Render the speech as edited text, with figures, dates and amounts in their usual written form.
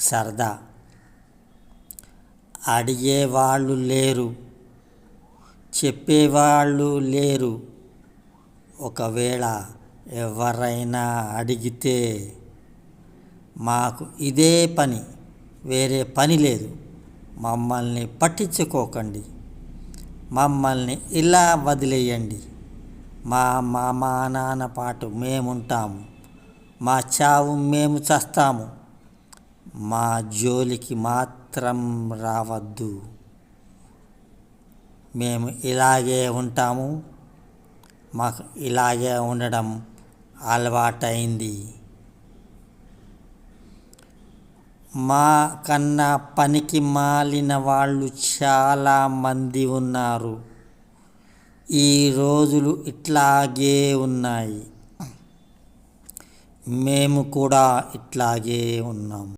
సరదా. అడిగేవాళ్ళు లేరు, చెప్పేవాళ్ళు లేరు. ఒకవేళ ఎవరైనా అడిగితే మాకు ఇదే పని, వేరే పని లేదు, మమ్మల్ని పట్టించుకోకండి, మమ్మల్ని ఇలా వదిలేయండి, మా నాన్న పాటు మేముంటాము, మా చావు మేము చస్తాము, మా జోలికి మాత్రం రావద్దు, మేము ఇలాగే ఉంటాము, మాకు ఇలాగే ఉండడం అలవాటైంది. మా కన్నా పనికి మాలిన వాళ్ళు చాలామంది ఉన్నారు. ఈ రోజులు ఇట్లాగే ఉన్నాయి, మేము కూడా ఇట్లాగే ఉన్నాం.